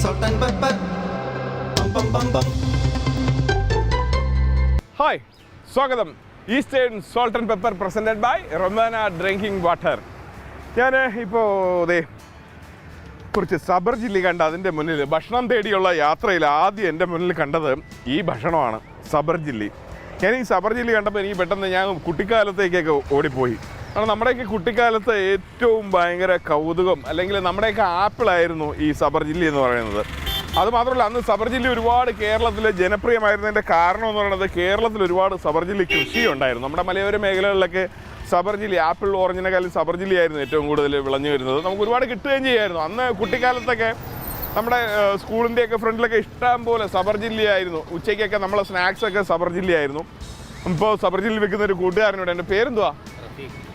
salt and pepper. Bum bum bum bum. Hi, സ്വാഗതം. Eastern salt and pepper presented by Romana drinking water. ഞാൻ ഇപ്പോൾ കുറച്ച് സബർ ജില്ലി കണ്ട അതിൻ്റെ മുന്നിൽ ഭക്ഷണം തേടിയുള്ള യാത്രയിൽ ആദ്യം എൻ്റെ മുന്നിൽ കണ്ടത് ഈ ഭക്ഷണമാണ്, സബർ ജില്ലി. ഞാൻ ഈ സബർ ജില്ലി കണ്ടപ്പോൾ എനിക്ക് പെട്ടെന്ന് ഞാൻ കുട്ടിക്കാലത്തേക്കൊക്കെ ഓടിപ്പോയി. കാരണം നമ്മുടെയൊക്കെ കുട്ടിക്കാലത്ത് ഏറ്റവും ഭയങ്കര കൗതുകം അല്ലെങ്കിൽ നമ്മുടെയൊക്കെ ആപ്പിളായിരുന്നു ഈ സബർ ജില്ലി എന്ന് പറയുന്നത്. അതുമാത്രമല്ല, അന്ന് സബർ ജില്ലി ഒരുപാട് കേരളത്തിൽ ജനപ്രിയമായിരുന്നതിൻ്റെ കാരണം എന്ന് പറയുന്നത് കേരളത്തിൽ ഒരുപാട് സബർ ജില്ലി കൃഷി ഉണ്ടായിരുന്നു. നമ്മുടെ മലയോര മേഖലകളിലൊക്കെ സബർ ജില്ലി, ആപ്പിൾ ഓറഞ്ചിനെക്കാളും സബർ ജില്ലി ആയിരുന്നു ഏറ്റവും കൂടുതൽ വിളഞ്ഞു വരുന്നത്. നമുക്ക് ഒരുപാട് കിട്ടുകയും ചെയ്യായിരുന്നു. അന്ന് കുട്ടിക്കാലത്തൊക്കെ നമ്മുടെ സ്കൂളിൻ്റെയൊക്കെ ഫ്രണ്ടിലൊക്കെ ഇഷ്ടം പോലെ സബർ ജില്ലി ആയിരുന്നു. ഉച്ചയ്ക്കൊക്കെ നമ്മളെ സ്നാക്സൊക്കെ സബർ ജില്ലി ആയിരുന്നു. ഇപ്പോൾ സബർ ജില്ലി വെക്കുന്ന ഒരു കൂട്ടുകാരനോട്, എൻ്റെ പേരെന്തുവാ?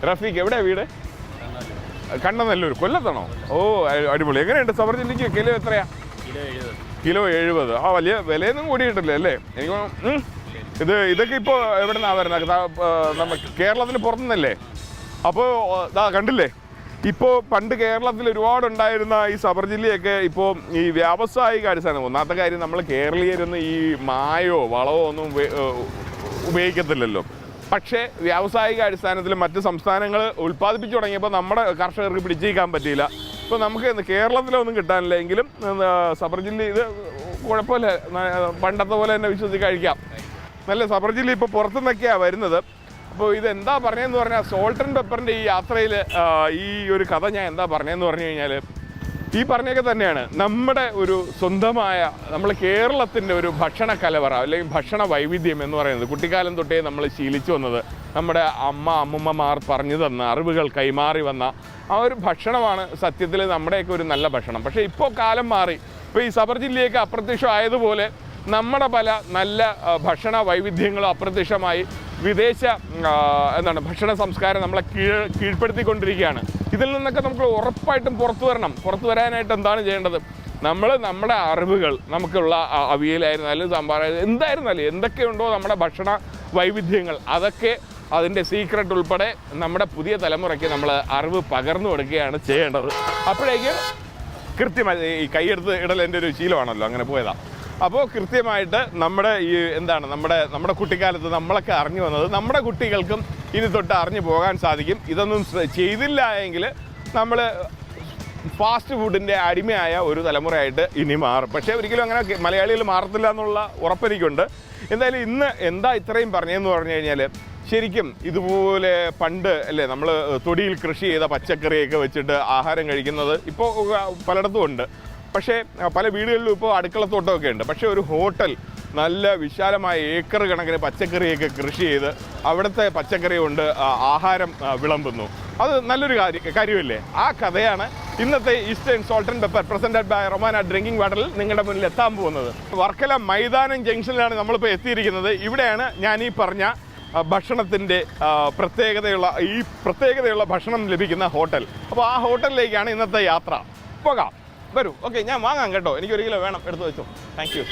റഫീഖ്. എവിടെയാണ് വീട്? കണ്ണനല്ലൂർ. കൊല്ലത്താണോ? ഓ, അടിപൊളി. എങ്ങനെയുണ്ട് സബർ ജില്ലിക്ക് കിലോ എത്രയാ? കിലോ 70. ആ, വലിയ വിലയൊന്നും കൂടിയിട്ടില്ല അല്ലേ? എനിക്ക് ഇതൊക്കെ ഇപ്പോൾ എവിടെ നിന്നാണ് വരുന്നത്? നമ്മൾ കേരളത്തിന് പുറത്തുനിന്നല്ലേ? അപ്പോൾ കണ്ടില്ലേ, ഇപ്പോൾ പണ്ട് കേരളത്തിൽ ഒരുപാടുണ്ടായിരുന്ന ഈ സബർ ജില്ലയൊക്കെ ഇപ്പോൾ ഈ വ്യാവസായിക അടിസ്ഥാനം. ഒന്നാമത്തെ കാര്യം, നമ്മൾ കേരളീയരൊന്നും ഈ മായോ വളമോ ഒന്നും ഉപയോഗിക്കത്തില്ലല്ലോ. പക്ഷേ വ്യാവസായിക അടിസ്ഥാനത്തിൽ മറ്റ് സംസ്ഥാനങ്ങൾ ഉൽപ്പാദിപ്പിച്ചു തുടങ്ങിയപ്പോൾ നമ്മുടെ കർഷകർക്ക് പിടിച്ചേക്കാൻ പറ്റിയില്ല. ഇപ്പോൾ നമുക്ക് കേരളത്തിലൊന്നും കിട്ടാനില്ല. എങ്കിലും സബർ ജില്ലി ഇത് കുഴപ്പമില്ല, പണ്ടത്തെ പോലെ തന്നെ വിശ്വസിച്ച് കഴിക്കാം. നല്ല സബർ ജില്ലി ഇപ്പോൾ പുറത്തുനിന്നൊക്കെയാണ് വരുന്നത്. അപ്പോൾ ഇതെന്താ പറഞ്ഞതെന്ന് പറഞ്ഞാൽ, സോൾട്ട് ആൻഡ് പെപ്പറിൻ്റെ ഈ യാത്രയിൽ ഈ ഒരു കഥ ഞാൻ എന്താ പറഞ്ഞതെന്ന് പറഞ്ഞു കഴിഞ്ഞാൽ, ഈ പറഞ്ഞൊക്കെ തന്നെയാണ് നമ്മുടെ ഒരു സ്വന്തമായ, നമ്മൾ കേരളത്തിൻ്റെ ഒരു ഭക്ഷണ കലവറ അല്ലെങ്കിൽ ഭക്ഷണ വൈവിധ്യം എന്ന് പറയുന്നത് കുട്ടിക്കാലം തൊട്ടേ നമ്മൾ ശീലിച്ചു വന്നത്, നമ്മുടെ അമ്മൂമ്മമാർ പറഞ്ഞു തന്ന അറിവുകൾ കൈമാറി വന്ന ആ ഒരു ഭക്ഷണമാണ് സത്യത്തിൽ നമ്മുടെയൊക്കെ ഒരു നല്ല ഭക്ഷണം. പക്ഷേ ഇപ്പോൾ കാലം മാറി. ഇപ്പോൾ ഈ സബർ ജില്ലയൊക്കെ അപ്രത്യക്ഷമായതുപോലെ നമ്മുടെ പല നല്ല ഭക്ഷണ വൈവിധ്യങ്ങളും അപ്രത്യക്ഷമായി. വിദേശ ഭക്ഷണ സംസ്കാരം നമ്മളെ കീഴ്പ്പെടുത്തിക്കൊണ്ടിരിക്കുകയാണ്. ഇതിൽ നിന്നൊക്കെ നമുക്ക് ഉറപ്പായിട്ടും പുറത്തു വരാനായിട്ട് എന്താണ് ചെയ്യേണ്ടത്? നമ്മൾ നമ്മുടെ അറിവുകൾ, നമുക്കുള്ള അവിയലായിരുന്നാലും സാമ്പാറായാലും എന്തായിരുന്നാലും എന്തൊക്കെയുണ്ടോ നമ്മുടെ ഭക്ഷണ വൈവിധ്യങ്ങൾ, അതൊക്കെ അതിൻ്റെ സീക്രട്ട് ഉൾപ്പെടെ നമ്മുടെ പുതിയ തലമുറയ്ക്ക് നമ്മൾ അറിവ് പകർന്നു കൊടുക്കുകയാണ് ചെയ്യേണ്ടത്. അപ്പോഴേക്കും കൃത്യമായി ഈ കൈയെടുത്ത് ഇടൽ എൻ്റെ ഒരു ശീലമാണല്ലോ, അങ്ങനെ പോയതാണ്. അപ്പോൾ കൃത്യമായിട്ട് നമ്മുടെ ഈ നമ്മുടെ കുട്ടിക്കാലത്ത് നമ്മളൊക്കെ അറിഞ്ഞു വന്നത് നമ്മുടെ കുട്ടികൾക്കും ഇനി തൊട്ട് അറിഞ്ഞു പോകാൻ സാധിക്കും. ഇതൊന്നും ചെയ്തില്ല എങ്കിൽ നമ്മൾ ഫാസ്റ്റ് ഫുഡിൻ്റെ അടിമയായ ഒരു തലമുറയായിട്ട് ഇനി മാറും. പക്ഷേ ഒരിക്കലും അങ്ങനെ മലയാളികൾ മാറത്തില്ല എന്നുള്ള ഉറപ്പെനിക്കുണ്ട്. എന്തായാലും ഇന്ന് എന്താ ഇത്രയും പറഞ്ഞതെന്ന് പറഞ്ഞു കഴിഞ്ഞാൽ, ശരിക്കും ഇതുപോലെ പണ്ട് അല്ലേ നമ്മൾ തൊടിയിൽ കൃഷി ചെയ്ത പച്ചക്കറിയൊക്കെ വെച്ചിട്ട് ആഹാരം കഴിക്കുന്നത് ഇപ്പോൾ പലയിടത്തും ഉണ്ട്. പക്ഷേ പല വീടുകളിലും ഇപ്പോൾ അടുക്കളത്തോട്ടമൊക്കെ ഉണ്ട്. പക്ഷേ ഒരു ഹോട്ടൽ നല്ല വിശാലമായ ഏക്കർ കണക്കിന് പച്ചക്കറിയൊക്കെ കൃഷി ചെയ്ത് അവിടുത്തെ പച്ചക്കറി കൊണ്ട് ആഹാരം വിളമ്പുന്നു. അത് നല്ലൊരു കാര്യമല്ലേ? ആ കഥയാണ് ഇന്നത്തെ eastern salt and pepper presented by Romana drinking വാട്ടറിൽ നിങ്ങളുടെ മുന്നിൽ എത്താൻ പോകുന്നത്. വർക്കല മൈതാനം ജംഗ്ഷനിലാണ് നമ്മളിപ്പോൾ എത്തിയിരിക്കുന്നത്. ഇവിടെയാണ് ഞാൻ ഈ പറഞ്ഞ ഭക്ഷണത്തിൻ്റെ പ്രത്യേകതയുള്ള ഭക്ഷണം ലഭിക്കുന്ന ഹോട്ടൽ. അപ്പോൾ ആ ഹോട്ടലിലേക്കാണ് ഇന്നത്തെ യാത്ര. പോകാം, വരൂ. ഓക്കെ, ഞാൻ വാങ്ങാം കേട്ടോ. എനിക്കൊരു കിലോ വേണം, എടുത്തു വെച്ചോ. Thank you.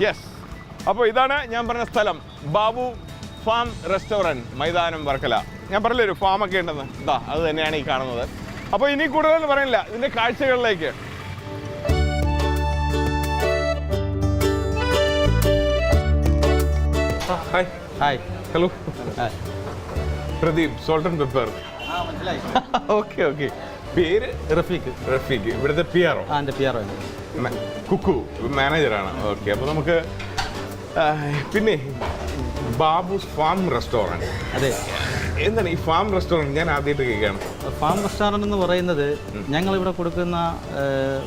യെസ്, അപ്പോൾ ഇതാണ് ഞാൻ പറഞ്ഞ സ്ഥലം, ബാബു ഫാം റെസ്റ്റോറൻറ്റ്, മൈതാനം വർക്കല. ഞാൻ പറഞ്ഞില്ലേ ഒരു ഫാമൊക്കെ ഉണ്ടെന്ന്, അത് തന്നെയാണ് ഈ കാണുന്നത്. അപ്പോൾ ഇനി കൂടുതലൊന്നും പറയുന്നില്ല, ഇതിൻ്റെ കാഴ്ചകളിലേക്ക്. Hi. Hi. Hello. Pradeep, salt and pepper. Okay okay. പേര്? റഫീഖ്. ഇവിടുത്തെ പിയാറോ? കുക്കു മാനേജറാണ്. ഓക്കെ. അപ്പോൾ നമുക്ക് പിന്നെ ബാബുസ് ഫാം റെസ്റ്റോറൻറ്റ്. അതെ. എന്താണ് ഈ ഫാം റെസ്റ്റോറൻറ്റ്? ഞാൻ ആദ്യമായിട്ട് കേൾക്കുകയാണ്. ഫാം റെസ്റ്റോറൻറ്റ് എന്ന് പറയുന്നത് ഞങ്ങളിവിടെ കൊടുക്കുന്ന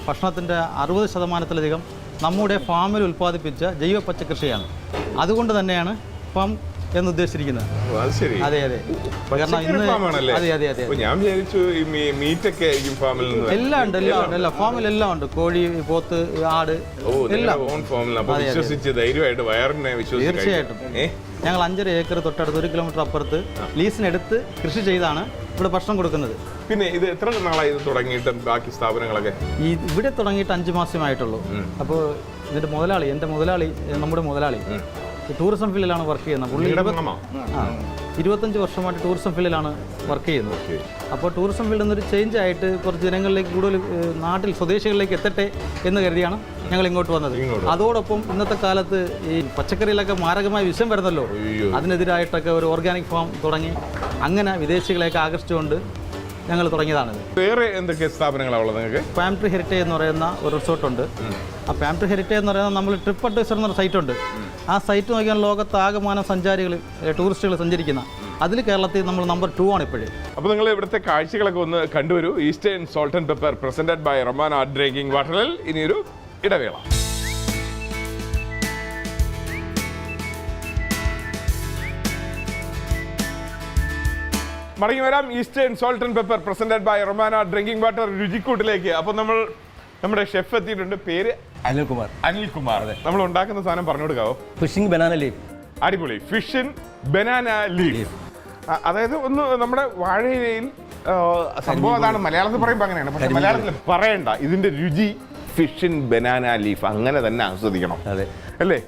ഭക്ഷണത്തിൻ്റെ 60% നമ്മുടെ ഫാമിൽ ഉൽപ്പാദിപ്പിച്ച ജൈവ പച്ചക്കൃഷിയാണ്. അതുകൊണ്ട് തന്നെയാണ് ഫാം എന്ന് ഉദ്ദേശിച്ചിരിക്കുന്നത്. അതെ അതെ. ഞാൻ വിചാരിച്ചു മീറ്റൊക്കെ എല്ലാം ഉണ്ട്, ഫാമിലെല്ലാം ഉണ്ട്. കോഴി, പോത്ത്, ആട് എല്ലാം. തീർച്ചയായിട്ടും. ഞങ്ങൾ 5.5 ഏക്കർ തൊട്ടടുത്ത് 1 കിലോമീറ്റർ അപ്പുറത്ത് ലീസിനെടുത്ത് കൃഷി ചെയ്താണ് ഇവിടെ ഭക്ഷണം കൊടുക്കുന്നത്. പിന്നെ ഇത് എത്ര നാളായി തുടങ്ങിയിട്ട്? ബാക്കി സ്ഥാപനങ്ങളൊക്കെ ഇവിടെ തുടങ്ങിയിട്ട് 5 മാസമായിട്ടുള്ളൂ. അപ്പോൾ എൻ്റെ മുതലാളി നമ്മുടെ മുതലാളി ടൂറിസം ഫീൽഡിലാണ് വർക്ക് ചെയ്യുന്നത്. പുള്ളി 25 വർഷമായിട്ട് ടൂറിസം ഫീൽഡിലാണ് വർക്ക് ചെയ്യുന്നത്. അപ്പോൾ ടൂറിസം ഫീൽഡിൽ നിന്നൊരു ചേഞ്ച് ആയിട്ട് കുറച്ച് ജനങ്ങളിലേക്ക് കൂടുതൽ നാട്ടിൽ സ്വദേശികളിലേക്ക് എത്തട്ടെ എന്ന് കരുതിയാണ് ഞങ്ങൾ ഇങ്ങോട്ട് വന്നത്. അതോടൊപ്പം ഇന്നത്തെ കാലത്ത് ഈ പച്ചക്കറിയിലൊക്കെ മാരകമായ വിഷം വരുന്നല്ലോ, അതിനെതിരായിട്ടൊക്കെ ഒരു ഓർഗാനിക് ഫാം തുടങ്ങി അങ്ങനെ വിദേശികളെയൊക്കെ ആകർഷിച്ചുകൊണ്ട് ഞങ്ങൾ തുടങ്ങിയതാണിത്. വേറെ എന്തൊക്കെ സ്ഥാപനങ്ങളാണ് ഉള്ളത് നിങ്ങൾക്ക്? പാം ട്രീ ഹെറിറ്റേജ് എന്ന് പറയുന്ന ഒരു റിസോർട്ടുണ്ട്. ആ പാം ട്രീ ഹെറിറ്റേജ് എന്ന് പറയുന്നത് നമ്മൾ ട്രിപ്പ് അഡ്വൈസർ എന്നൊരു സൈറ്റുണ്ട്. ആ സൈറ്റ് നോക്കിയാൽ ലോകത്താകമാനം സഞ്ചാരികൾ ടൂറിസ്റ്റുകൾ സഞ്ചരിക്കുന്ന അതിൽ കേരളത്തിൽ നമ്മൾ നമ്പർ 2 ആണ് ഇപ്പോഴും. അപ്പോൾ നിങ്ങൾ ഇവിടുത്തെ കാഴ്ചകളൊക്കെ ഒന്ന് കണ്ടുവരൂ. Eastern salt and pepper presented by Romana drinking വാട്ടറിൽ ഇനിയൊരു ഇടവേള. മടങ്ങി വരാം eastern salt and pepper presented by Romana drinking water രുചിക്കൂട്ടിലേക്ക്. അപ്പോൾ നമ്മുടെ ഷെഫ് എത്തിയിട്ടുണ്ട്. പേര് അനിൽകുമാർ. നമ്മൾ ഉണ്ടാക്കുന്ന സാധനം പറഞ്ഞു കൊടുക്കാവോ? Fishing banana leaf. അടിപൊളി. ഫിഷ് ബനാന ലീഫ്, അതായത് ഒന്ന് നമ്മുടെ വാഴയിലയിൽ സംഭവം അതാണ്. മലയാളത്തിൽ പറയുമ്പോൾ അങ്ങനെയാണ്, പക്ഷെ മലയാളത്തിൽ പറയണ്ട. ഇതിന്റെ രുചി ഫിഷ് ബനാന ലീഫ് അങ്ങനെ തന്നെ ആസ്വദിക്കണം, അതെ അല്ലേ?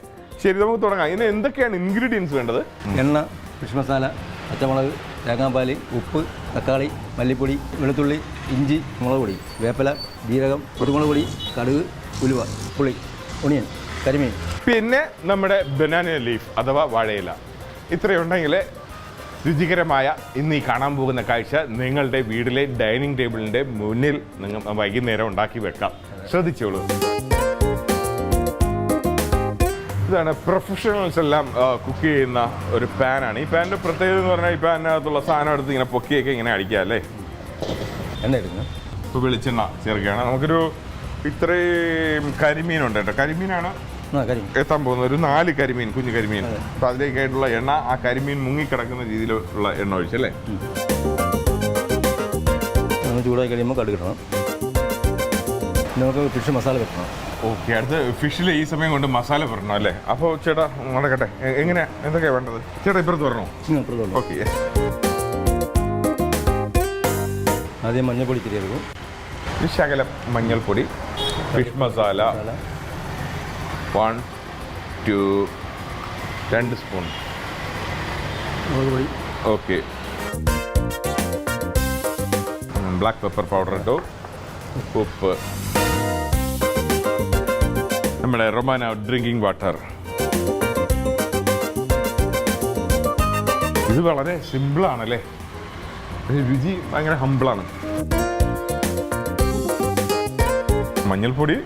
ശരി, നമുക്ക് തുടങ്ങാം. ഇതിന് എന്തൊക്കെയാണ് ഇൻഗ്രീഡിയൻസ് വേണ്ടത്? എണ്ണ, ഫിഷ് മസാല, പച്ചമുളക്, തേങ്ങാപ്പാൽ, ഉപ്പ്, തക്കാളി, മല്ലിപ്പൊടി, വെളുത്തുള്ളി, ഇഞ്ചി, മുളക് പൊടി, വേപ്പില, ജീരകം, കുരുമുളക് പൊടി, കടുക്, ഉലുവ, പുളി, ഒണിയൻ, കരിമീൻ, പിന്നെ നമ്മുടെ ബനാന ലീഫ് അഥവാ വാഴയില. ഇത്രയുണ്ടെങ്കിൽ രുചികരമായ ഇന്ന് ഈ കാണാൻ പോകുന്ന കാഴ്ച നിങ്ങളുടെ വീട്ടിലെ ഡൈനിങ് ടേബിളിൻ്റെ മുന്നിൽ നിങ്ങൾ വൈകുന്നേരം ഉണ്ടാക്കി വെക്കാം. ശ്രദ്ധിച്ചോളൂ. ഇതാണ് പ്രൊഫഷണൽസ് എല്ലാം കുക്ക് ചെയ്യുന്ന ഒരു പാനാണ്. ഈ പാനിൻ്റെ പ്രത്യേകത എന്ന് പറഞ്ഞാൽ ഈ പാനിനകത്തുള്ള സാധനം എടുത്ത് ഇങ്ങനെ പൊക്കിയൊക്കെ ഇങ്ങനെ അടിക്കുക, അല്ലേ? എണ്ണ എടുക്കണം. ഇപ്പോൾ വെളിച്ചെണ്ണ ചേർക്കുകയാണ്. നമുക്കൊരു ഇത്രയും കരിമീനുണ്ട് കേട്ടോ. കരിമീനാണ് എത്താൻ പോകുന്നത്. ഒരു 4 കരിമീൻ, കുഞ്ഞു കരിമീൻ. അപ്പോൾ അതിലേക്കായിട്ടുള്ള എണ്ണ, ആ കരിമീൻ മുങ്ങിക്കിടക്കുന്ന രീതിയിലുള്ള എണ്ണ ഒഴിച്ചല്ലേ? ചൂടായി കഴിയുമ്പോൾ കടുകിടണം. നമുക്ക് ഫിഷ് മസാല വെക്കണം. ഓക്കെ, അടുത്ത് ഫിഷിൽ ഈ സമയം കൊണ്ട് മസാല വരണം അല്ലേ? അപ്പോൾ ചേട്ടാ നടക്കട്ടെ. എങ്ങനെ എന്തൊക്കെയാണ് വേണ്ടത്? ചേട്ടാ ഇപ്പുറത്ത് വരണോ? ഓക്കെ. ആദ്യം മഞ്ഞൾപ്പൊടി ഇത്തിരി എടുക്കും. ഈ ശകലം മഞ്ഞൾപ്പൊടി, ഫിഷ് മസാല 1, 2, 2 സ്പൂൺ മുളക് പൊടി. ഓക്കെ. ബ്ലാക്ക് പെപ്പർ പൗഡർ ഇട്ടു. ഉപ്പ്, നമ്മുടെ റൊമാന ഡ്രിങ്കിംഗ് വാട്ടർ. ഇത് വളരെ സിമ്പിളാണല്ലേ? രുചി ഭയങ്കര ഹമ്പിളാണ്. മഞ്ഞൾപ്പൊടി,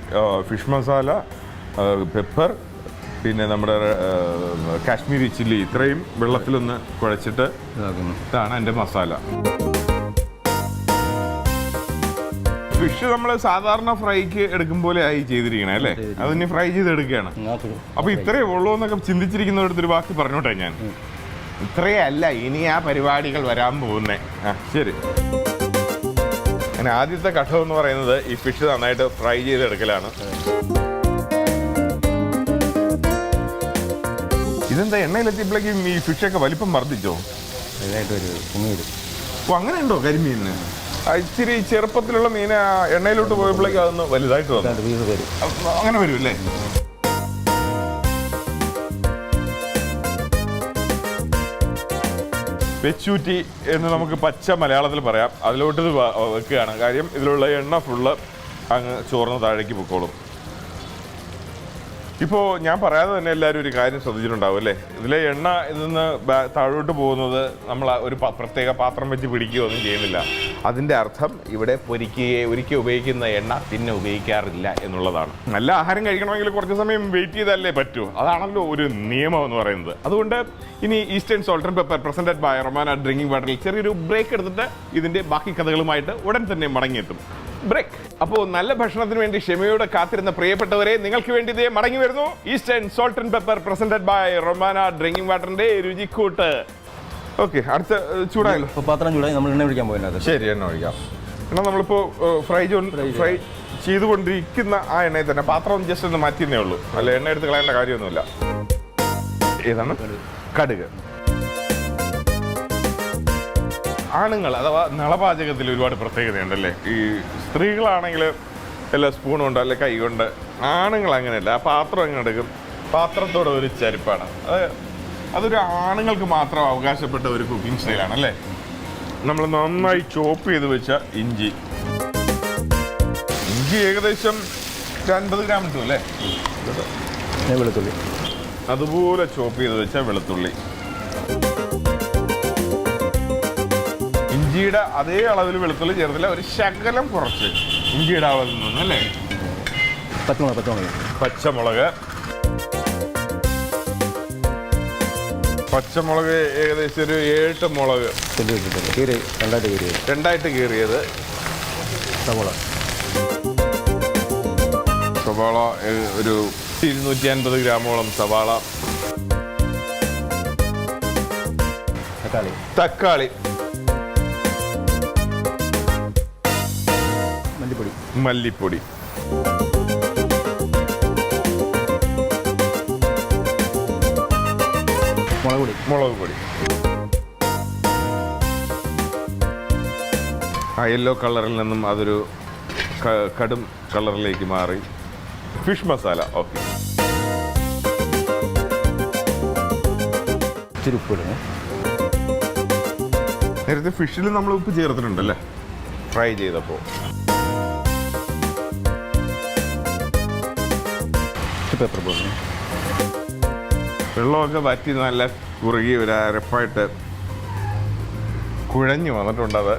ഫിഷ് മസാല, പെപ്പർ, പിന്നെ നമ്മുടെ കാശ്മീരി ചില്ലി, ഇത്രയും വെള്ളത്തിലൊന്ന് കുഴച്ചിട്ട് ഇതാണ് എൻ്റെ മസാല. ഫിഷ് നമ്മൾ സാധാരണ ഫ്രൈക്ക് എടുക്കും പോലെ ആയി ചെയ്തിരിക്കണേ അല്ലേ? അതിന് ഫ്രൈ ചെയ്തെടുക്കുകയാണ്. അപ്പൊ ഇത്രയേ ഉള്ളൂ എന്നൊക്കെ ചിന്തിച്ചിരിക്കുന്നവരടുത്തൊരു ബാക്കി പറഞ്ഞോട്ടെ ഞാൻ. ഇത്രയേ അല്ല, ഇനി ആ പരിപാടികൾ വരാൻ പോകുന്നേ. ശരി. അങ്ങനെ ആദ്യത്തെ ഘട്ടം എന്ന് പറയുന്നത് ഈ ഫിഷ് നന്നായിട്ട് ഫ്രൈ ചെയ്തെടുക്കലാണ്. ഇതെന്താ എണ്ണയിലെത്തിയപ്പോഴേക്കും ഈ ഫിഷൊക്കെ വലിപ്പം വർദ്ധിച്ചോ? ഓ, അങ്ങനെ ഉണ്ടോ കരിമീനിന്? ഇച്ചിരി ചെറുപ്പത്തിലുള്ള മീനെ എണ്ണയിലോട്ട് പോയപ്പോഴേക്കും അതൊന്ന് വലുതായിട്ട് വന്നു. അങ്ങനെ വരും അല്ലേ? വെച്ചൂറ്റി എന്ന് നമുക്ക് പച്ച മലയാളത്തിൽ പറയാം. അതിലോട്ട് ഇത് വെക്കുകയാണ്. കാര്യം ഇതിലുള്ള എണ്ണ ഫുള്ള് അങ്ങ് ചോർന്ന് താഴേക്ക് പൊക്കോളും. ഇപ്പോൾ ഞാൻ പറയാതെ തന്നെ എല്ലാവരും ഒരു കാര്യം ശ്രദ്ധിച്ചിട്ടുണ്ടാവും അല്ലേ? ഇതിലെ എണ്ണ ഇതിന്ന് താഴോട്ട് പോകുന്നത് നമ്മൾ ഒരു പ്രത്യേക പാത്രം വെച്ച് പിടിക്കുകയോ ഒന്നും ചെയ്യുന്നില്ല. അതിൻ്റെ അർത്ഥം ഇവിടെ ഒരിക്കൽ ഉപയോഗിക്കുന്ന എണ്ണ പിന്നെ ഉപയോഗിക്കാറില്ല എന്നുള്ളതാണ്. നല്ല ആഹാരം കഴിക്കണമെങ്കിൽ കുറച്ച് സമയം വെയിറ്റ് ചെയ്താലേ പറ്റൂ. അതാണല്ലോ ഒരു നിയമം എന്ന് പറയുന്നത്. അതുകൊണ്ട് ഇനി eastern salt and pepper presented by Romana drinking വാട്ടറിൽ ചെറിയൊരു ബ്രേക്ക് എടുത്തിട്ട് ഇതിൻ്റെ ബാക്കി കഥകളുമായിട്ട് ഉടൻ തന്നെ മടങ്ങിയെത്തും. ബ്രേക്ക്. അപ്പോൾ നല്ല ഭക്ഷണത്തിന് വേണ്ടി ക്ഷമയോടെ കാത്തിരുന്ന പ്രിയപ്പെട്ടവരെ, നിങ്ങൾക്ക് വേണ്ടി ഇതേ മടങ്ങി വരുന്നു eastern salt and pepper presented by Romana drinking വാട്ടറിന്റെ രുചിക്കൂട്ട്. ഓക്കെ, അടുത്ത ചൂടായല്ലോ. പാത്രം ചൂടായി നമ്മൾ എണ്ണ ഒഴിക്കാൻ പോകുന്നത്. ശരി, എണ്ണ ഒഴിക്കാം. എന്നാൽ നമ്മളിപ്പോൾ ഫ്രൈ ചെയ്തുകൊണ്ടിരിക്കുന്ന ആ എണ്ണയിൽ തന്നെ പാത്രം ജസ്റ്റ് ഒന്ന് മാറ്റിയെന്നേ ഉള്ളൂ. അല്ല, എണ്ണ എടുത്ത് കളയേണ്ട കാര്യമൊന്നുമില്ല. ഏതാണ്? കടുക്. ആണുങ്ങൾ അഥവാ നളപാചകത്തിൽ ഒരുപാട് പ്രത്യേകതയുണ്ടല്ലേ? ഈ സ്ത്രീകളാണെങ്കിൽ എല്ലാ സ്പൂൺ കൊണ്ട് അല്ലെ കൈ കൊണ്ട്. ആണുങ്ങൾ അങ്ങനെയല്ല. ആ പാത്രം എങ്ങനെ എടുക്കും? പാത്രത്തോടെ ഒരു ചരിപ്പാണ്. അത് അതൊരു ആണുങ്ങൾക്ക് മാത്രം അവകാശപ്പെട്ട ഒരു കുക്കിംഗ് സ്റ്റൈലാണ് അല്ലേ? നമ്മൾ നന്നായി ചോപ്പ് ചെയ്ത് വെച്ച ഇഞ്ചി ഏകദേശം 50 ഗ്രാം കിട്ടും അല്ലേ? വെളുത്തുള്ളി അതുപോലെ ചോപ്പ് ചെയ്ത് വെച്ച വെളുത്തുള്ളി, ഇഞ്ചിയുടെ അതേ അളവിൽ വെളുത്തുള്ളി ചേർത്തില്ല, ഒരു ശകലം കുറച്ച് ഇഞ്ചിയുടെ അളവിൽ നിന്ന് അല്ലേ? പച്ചമുളക് ഏകദേശം ഒരു 7 മുളക് രണ്ടായിട്ട് കീറിയത്, സവാള ഒരു 250 ഗ്രാമോളം സവാള, തക്കാളി, മല്ലിപ്പൊടി, മുളക് പൊടി. ആ യെല്ലോ കളറിൽ നിന്നും അതൊരു കടും കളറിലേക്ക് മാറി. ഫിഷ് മസാല. ഓക്കെ, ഇച്ചിരി ഉപ്പ് ഇടുന്നത്. നേരത്തെ ഫിഷിൽ നമ്മൾ ഉപ്പ് ചേർത്തിട്ടുണ്ടല്ലേ ഫ്രൈ ചെയ്തപ്പോൾ? പെപ്പർ പൊടി. വെള്ളമൊക്കെ വറ്റി നല്ല കുറുകി ഒരു അരപ്പായിട്ട് കുഴഞ്ഞു വന്നിട്ടുണ്ടത്.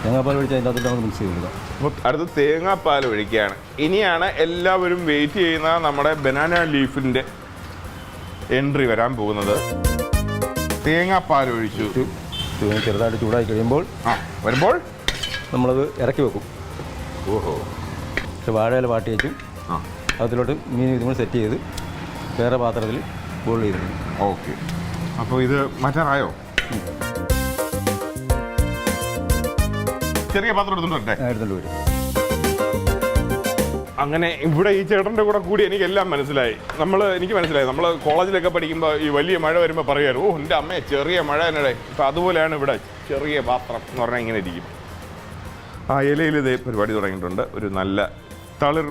തേങ്ങാപ്പാൽ ഒഴിച്ച് അതിൻ്റെ അകത്തോട്ട് നമുക്ക് മിക്സ് ചെയ്തിടുക. അപ്പോൾ അടുത്ത് തേങ്ങാപ്പാൽ ഒഴിക്കുകയാണ്. ഇനിയാണ് എല്ലാവരും വെയിറ്റ് ചെയ്യുന്ന നമ്മുടെ ബനാന ലീഫിൻ്റെ എൻട്രി വരാൻ പോകുന്നത്. തേങ്ങാപ്പാൽ ഒഴിച്ചു, ചെറുതായിട്ട് ചൂടായി കഴിയുമ്പോൾ വരുമ്പോൾ നമ്മളത് ഇറക്കി വെക്കും. ഓഹോ, വാഴയില വാട്ടി വെച്ചു അതിലോട്ട് മീൻ ഇതും കൂടി സെറ്റ് ചെയ്ത് വേറെ പാത്രത്തിൽ ബോൾ ചെയ്തിട്ടുണ്ട്. ഓക്കെ, അപ്പോൾ ഇത് മാറ്റാറായോ? ചെറിയ പാത്രം എടുത്തുകൊണ്ടേ എടുത്തുകൊണ്ട് വരും. അങ്ങനെ ഇവിടെ ഈ ചേട്ടൻ്റെ കൂടി എനിക്കെല്ലാം മനസ്സിലായി. എനിക്ക് മനസ്സിലായി, നമ്മൾ കോളേജിലൊക്കെ പഠിക്കുമ്പോൾ ഈ വലിയ മഴ വരുമ്പോൾ പറയുമായിരുന്നു, ഓ എൻ്റെ അമ്മയെ ചെറിയ മഴ തന്നെ. ഇപ്പം അതുപോലെയാണ് ഇവിടെ ചെറിയ പാത്രം എന്ന് പറഞ്ഞാൽ ഇങ്ങനെ ഇരിക്കും. ആ ഇലയിൽ ഇതേ പരിപാടി തുടങ്ങിയിട്ടുണ്ട്. ഒരു നല്ല തളിർ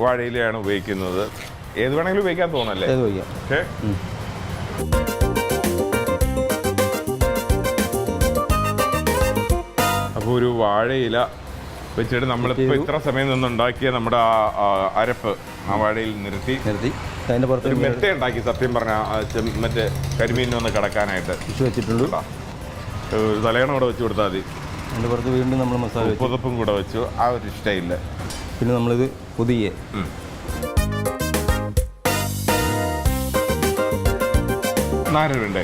വാഴയിലയാണ് ഉപയോഗിക്കുന്നത്. ഏത് വേണമെങ്കിലും ഉപയോഗിക്കാൻ തോന്നല്ലേ? ഓക്കെ, അപ്പോൾ ഒരു വാഴയില വെച്ചിട്ട് നമ്മളിപ്പോൾ ഇത്ര സമയം നിന്നുണ്ടാക്കിയ നമ്മുടെ അരപ്പ് ആ വാഴയിൽ നിരത്തി അതിൻ്റെ പുറത്ത് ഒരു മെത്ത ഉണ്ടാക്കി. സത്യം പറഞ്ഞാൽ മറ്റേ കരിമീനൊന്ന് കിടക്കാനായിട്ട് വെച്ചിട്ടുണ്ട്. ഒരു തലയണ കൂടെ വെച്ച് കൊടുത്താൽ മതി. അതിൻ്റെ പുറത്ത് വീണ്ടും നമ്മൾ മസാല പുതപ്പും കൂടെ വെച്ചു. ആ ഒരു സ്റ്റൈലിൽ പിന്നെ നമ്മളിത് പുതിയ നാരുണ്ടേ.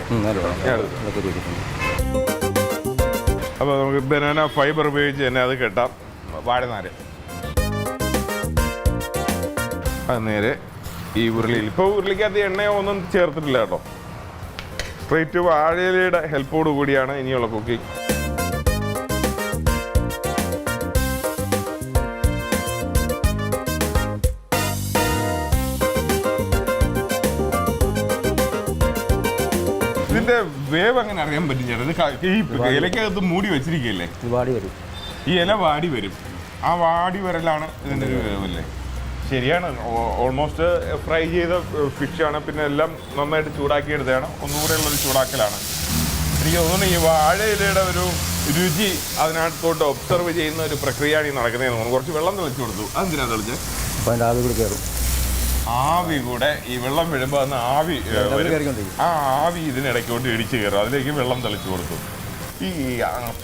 അപ്പോൾ നമുക്ക് ബനാന ഫൈബർ ഉപയോഗിച്ച് തന്നെ അത് കെട്ടാം. വാഴനാര് അത് നേരെ ഈ ഉരുളിയിൽ. ഇപ്പോൾ ഉരുളിക്കകത്ത് എണ്ണയോ ഒന്നും ചേർത്തിട്ടില്ല കേട്ടോ. സ്ട്രേറ്റ് വാഴയിലയുടെ ഹെൽപ്പോട് കൂടിയാണ് ഇനിയുള്ള കുക്കിംഗ്. ഇതിന്റെ വേവ് അങ്ങനെ അറിയാൻ പറ്റും ചേട്ടാ? ഈ ഇലക്കകത്ത് മൂടി വെച്ചിരിക്കുകയല്ലേ, ഈ ഇല വാടി വരും. ആ വാടി വരലാണ് ഇതിൻ്റെ ഒരു വേവല്ലേ? ശരിയാണ്, ഓൾമോസ്റ്റ് ഫ്രൈ ചെയ്ത ഫിഷാണ്. പിന്നെ എല്ലാം നന്നായിട്ട് ചൂടാക്കിയെടുത്തതാണ്. ഒന്നുകൂടെ ഉള്ളൊരു ചൂടാക്കലാണ്. എനിക്ക് തോന്നുന്നു ഈ വാഴയിലയുടെ ഒരു രുചി അതിനകത്തോട്ട് ഒബ്സർവ് ചെയ്യുന്ന ഒരു പ്രക്രിയയാണ് ഈ നടക്കുന്നതെന്ന് തോന്നുന്നു. കുറച്ച് വെള്ളം തെളിച്ചു കൊടുത്തു. അതെന്തിനാ തെളിച്ച്? അപ്പോൾ ആവി കൂടെ കയറും. ആവി കൂടെ ഈ വെള്ളം വീഴുമ്പോൾ അന്ന് ആവി ആ ആവി ഇതിനിടയ്ക്കോട്ട് ഇടിച്ച് കയറും. അതിലേക്ക് വെള്ളം തെളിച്ചു കൊടുത്തു. ഈ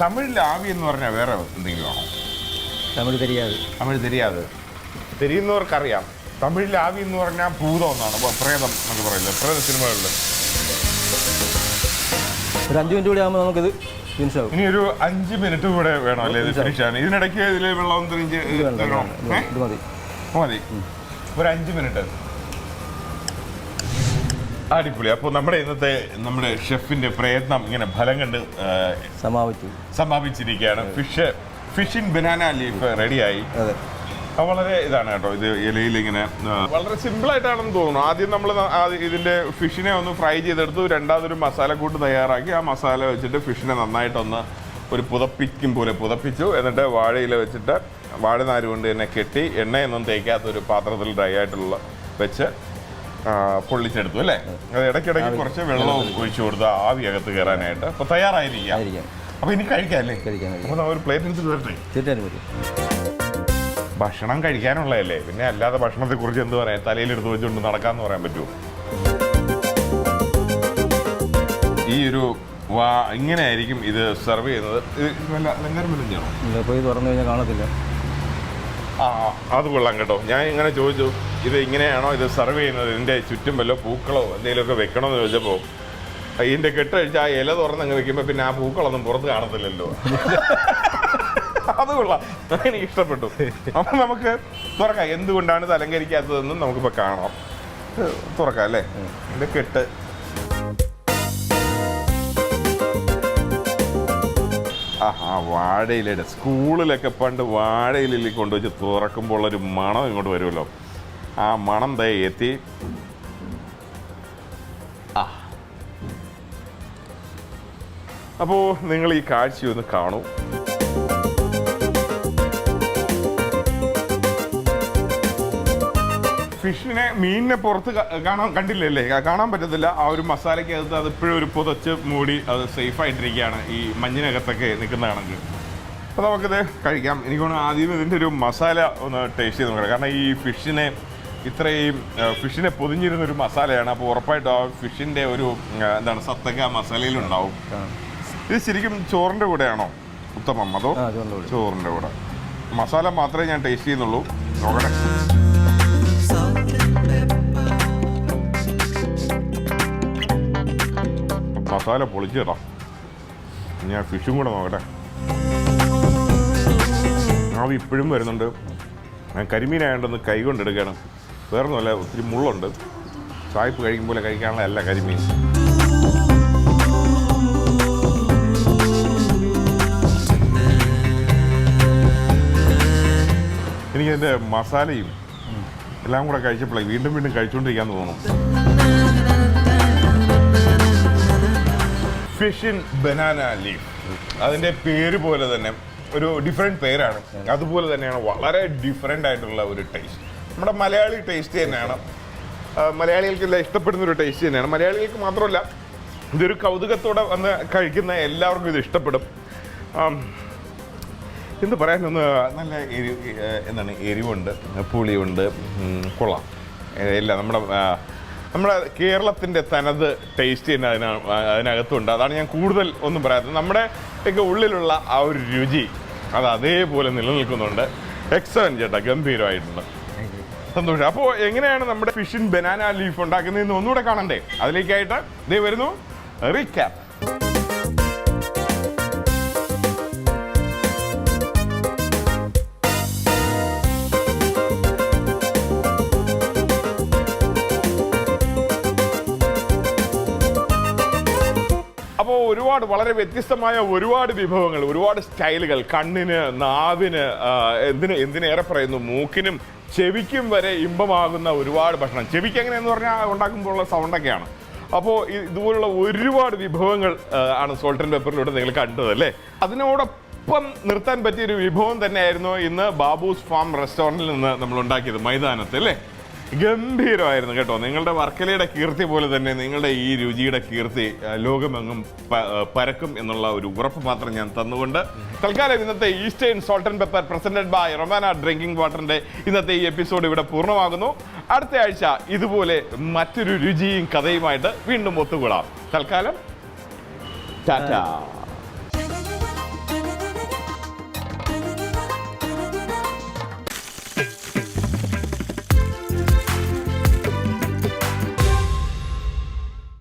തമിഴിൽ ആവി എന്ന് പറഞ്ഞാൽ വേറെ എന്തെങ്കിലും ആണോ? തമിഴ് தெரியாது. தெரிയുന്നവർക്കറിയാം. തമിഴിൽ ആവി എന്ന് പറഞ്ഞാൽ ഭൂതം എന്നാണ്, പ്രേതം എന്നൊക്കെ പറയില്ല, പ്രേത സിനിമകളിൽ. ഒരു 5 മിനിറ്റ് കൂടി ആകുമ്പോൾ നമുക്കിത് ഫിനിഷ് ആവും. ഇനി ഒരു 5 മിനിറ്റ് കൂടെ വേണം അല്ലേ ഇത് ഫിനിഷ് ആണ്? ഇതിനിടയ്ക്ക് ഇതിൽ വെള്ളം തെളിഞ്ഞ് മതി. ഒരു 5 മിനിറ്റ്. അടിപൊളി. അപ്പോൾ നമ്മുടെ ഷെഫിന്റെ പ്രയത്നം ഇങ്ങനെ ഫലം കണ്ട് സമാപിച്ചിരിക്കുകയാണ്. ഫിഷ് ഇൻ ബനാന ലീഫ് റെഡിയായി. വളരെ ഇതാണ് കേട്ടോ, ഇത് ഇലയിൽ ഇങ്ങനെ വളരെ സിമ്പിളായിട്ടാണെന്ന് തോന്നുന്നു. ആദ്യം നമ്മൾ ഇതിൻ്റെ ഫിഷിനെ ഒന്ന് ഫ്രൈ ചെയ്തെടുത്തു. രണ്ടാമതൊരു മസാലക്കൂട്ട് തയ്യാറാക്കി ആ മസാല വെച്ചിട്ട് ഫിഷിനെ നന്നായിട്ടൊന്ന് ഒരു പുതപ്പിക്കും പോലെ പുതപ്പിച്ചു. എന്നിട്ട് വാഴയില വെച്ചിട്ട് വാഴനാര് കൊണ്ട് തന്നെ കെട്ടി എണ്ണയൊന്നും തേക്കാത്തൊരു പാത്രത്തിൽ ഡ്രൈ ആയിട്ടുള്ള വെച്ച് പൊള്ളിച്ചെടുത്തു അല്ലേ? അത് ഇടയ്ക്കിടയ്ക്ക് കുറച്ച് വെള്ളവും ഒഴിച്ചു കൊടുത്ത് ആവി അകത്ത് കയറാനായിട്ട്. അപ്പോൾ തയ്യാറായിരിക്കാം. അപ്പോൾ ഇനി കഴിക്കാം അല്ലേ? അപ്പോൾ ഒരു പ്ലേറ്റ് എടുത്തിട്ട് വരട്ടെ? തീർച്ചയായിട്ടും വരും. ഭക്ഷണം കഴിക്കാനുള്ളതല്ലേ, പിന്നെ അല്ലാതെ ഭക്ഷണത്തെക്കുറിച്ച് എന്ത് പറയാം? തലയിലെടുത്ത് വെച്ചുകൊണ്ട് നടക്കാമെന്ന് പറയാൻ പറ്റുമോ? ഈ ഒരു ഇങ്ങനെയായിരിക്കും ഇത് സെർവ് ചെയ്യുന്നത്. ലങ്കാരം വല്ലതും പോയി തുറന്നു കഴിഞ്ഞാൽ കാണത്തില്ല. അത് കൊള്ളാം കേട്ടോ. ഞാൻ ഇങ്ങനെ ചോദിച്ചു, ഇത് ഇങ്ങനെയാണോ ഇത് സെർവ് ചെയ്യുന്നത്, ഇതിൻ്റെ ചുറ്റും വല്ല പൂക്കളോ എന്തെങ്കിലുമൊക്കെ വെക്കണമെന്ന് ചോദിച്ചപ്പോൾ ഇതിൻ്റെ കെട്ടഴിച്ച് ആ ഇല തുറന്നങ്ങ് വെക്കുമ്പോൾ പിന്നെ ആ പൂക്കളൊന്നും പുറത്ത് കാണത്തില്ലല്ലോ. അത് കൊള്ളാം, എനിക്ക് ഇഷ്ടപ്പെട്ടു. അപ്പം നമുക്ക് തുറക്കാം. എന്തുകൊണ്ടാണ് ഇത് അലങ്കരിക്കാത്തതെന്നും നമുക്കിപ്പോൾ കാണാം. തുറക്കാം അല്ലേ? ഇതിൻ്റെ കെട്ട് വാഴയിലയുടെ സ്കൂളിലൊക്കെ പണ്ട് വാഴയിലയിൽ കൊണ്ടുവച്ച് തുറക്കുമ്പോൾ ഒരു മണം ഇങ്ങോട്ട് വരുമല്ലോ. ആ മണം ദേ എത്തി. അപ്പോൾ നിങ്ങൾ ഈ കാഴ്ചയൊന്ന് കാണൂ. മീനിനെ പുറത്ത് കണ്ടില്ലല്ലേ? കാണാൻ പറ്റത്തില്ല. ആ ഒരു മസാലയ്ക്കകത്ത് അത് ഇപ്പോഴും ഒരു പുതച്ച് മൂടി അത് സേഫായിട്ടിരിക്കുകയാണ് ഈ മഞ്ഞിനകത്തൊക്കെ നിൽക്കുന്ന കണക്ക്. അപ്പോൾ നമുക്കിത് കഴിക്കാം. എനിക്കൊന്ന് ആദ്യം ഇതിൻ്റെ ഒരു മസാല ഒന്ന് ടേസ്റ്റ് ചെയ്ത് നോക്കണം. കാരണം ഈ ഫിഷിനെ പൊതിഞ്ഞിരുന്നൊരു മസാലയാണ്. അപ്പോൾ ഉറപ്പായിട്ടും ആ ഫിഷിൻ്റെ ഒരു സത്തൊക്കെ ആ മസാലയിലുണ്ടാവും. ഇത് ശരിക്കും ചോറിൻ്റെ കൂടെയാണോ ഉത്തമം, അതോ ചോറിൻ്റെ കൂടെ? മസാല മാത്രമേ ഞാൻ ടേസ്റ്റ് ചെയ്യുന്നുള്ളൂ. നോക്കട്ടെ. മസാല പൊളിച്ച് കേട്ടോ. ഞാൻ ഫിഷും കൂടെ നോക്കട്ടെ. ആവി ഇപ്പോഴും വരുന്നുണ്ട്. ഞാൻ കരിമീനായതുകൊണ്ടൊന്ന് കൈ കൊണ്ടെടുക്കുകയാണ്. വേറൊന്നുമല്ല, ഒത്തിരി മുള്ളുണ്ട്. സായിപ്പ് കഴിക്കും പോലെ കഴിക്കാനുള്ള അല്ല കരിമീൻ. എനിക്കതിൻ്റെ മസാലയും എല്ലാം കൂടെ കഴിച്ചപ്പോഴേ വീണ്ടും വീണ്ടും കഴിച്ചുകൊണ്ടിരിക്കാന്ന് തോന്നുന്നു. ഫിഷ് ഇൻ ബനാന ലീഫ്, അതിൻ്റെ പേര് പോലെ തന്നെ ഒരു ഡിഫറെൻറ്റ് പേരാണ്. അതുപോലെ തന്നെയാണ് വളരെ ഡിഫറെൻ്റ് ആയിട്ടുള്ള ഒരു ടേസ്റ്റ്. നമ്മുടെ മലയാളി ടേസ്റ്റ് തന്നെയാണ്. മലയാളികൾക്കെല്ലാം ഇഷ്ടപ്പെടുന്ന ഒരു ടേസ്റ്റ് തന്നെയാണ്. മലയാളികൾക്ക് മാത്രമല്ല, ഇതൊരു കൗതുകത്തോടെ വന്ന് കഴിക്കുന്ന എല്ലാവർക്കും ഇത് ഇഷ്ടപ്പെടും. എന്ത് പറയാനൊന്ന് നല്ല എരിവുണ്ട്, പുളിയുണ്ട്, കൊള്ളാം. എല്ലാം നമ്മുടെ കേരളത്തിൻ്റെ തനത് ടേസ്റ്റ് തന്നെ അതിനകത്തുണ്ട്. അതാണ് ഞാൻ കൂടുതൽ ഒന്നും പറയാത്തത്. നമ്മുടെ ഒക്കെ ഉള്ളിലുള്ള ആ ഒരു രുചി അത് അതേപോലെ നിലനിൽക്കുന്നുണ്ട്. എക്സലന്റ് ചേട്ടാ, ഗംഭീരമായിട്ടുണ്ട്. സന്തോഷം. അപ്പോൾ എങ്ങനെയാണ് നമ്മുടെ ഫിഷ് ഇൻ ബനാന ലീഫ് ഉണ്ടാക്കുന്നതെന്ന് ഒന്നുകൂടെ കാണണ്ടേ? അതിലേക്കായിട്ട് ദേ വരുന്നു റീക്യാപ്പ്. അപ്പോൾ ഒരുപാട് വളരെ വ്യത്യസ്തമായ ഒരുപാട് വിഭവങ്ങൾ, ഒരുപാട് സ്റ്റൈലുകൾ, കണ്ണിന്, നാവിന്, എന്തിനേറെ പറയുന്നു മൂക്കിനും ചെവിക്കും വരെ ഇമ്പമാകുന്ന ഒരുപാട് ഭക്ഷണം. ചെവിക്ക് എങ്ങനെയെന്ന് പറഞ്ഞാൽ ഉണ്ടാക്കുമ്പോഴുള്ള സൗണ്ടൊക്കെയാണ്. അപ്പോൾ ഇതുപോലുള്ള ഒരുപാട് വിഭവങ്ങൾ ആണ് സോൾട്ട് ആൻഡ് പെപ്പറിലൂടെ നിങ്ങൾ കണ്ടത് അല്ലേ? അതിനോടൊപ്പം നിർത്താൻ പറ്റിയൊരു വിഭവം തന്നെയായിരുന്നു ഇന്ന് ബാബൂസ് ഫാം റെസ്റ്റോറൻറ്റിൽ നിന്ന് നമ്മൾ ഉണ്ടാക്കിയത്, മൈതാനത്ത് അല്ലേ? ഗംഭീരമായിരുന്നു കേട്ടോ. നിങ്ങളുടെ വർക്കലയുടെ കീർത്തി പോലെ തന്നെ നിങ്ങളുടെ ഈ രുചിയുടെ കീർത്തി ലോകമെങ്ങും പരക്കും എന്നുള്ള ഒരു ഉറപ്പ് മാത്രം ഞാൻ തന്നുകൊണ്ട് തൽക്കാലം ഇന്നത്തെ eastern salt and pepper presented by Romana drinking വാട്ടറിന്റെ ഇന്നത്തെ ഈ എപ്പിസോഡ് ഇവിടെ പൂർണ്ണമാകുന്നു. അടുത്ത ആഴ്ച ഇതുപോലെ മറ്റൊരു രുചിയും കഥയുമായിട്ട് വീണ്ടും ഒത്തുകൂടാം. തൽക്കാലം ടാറ്റാ.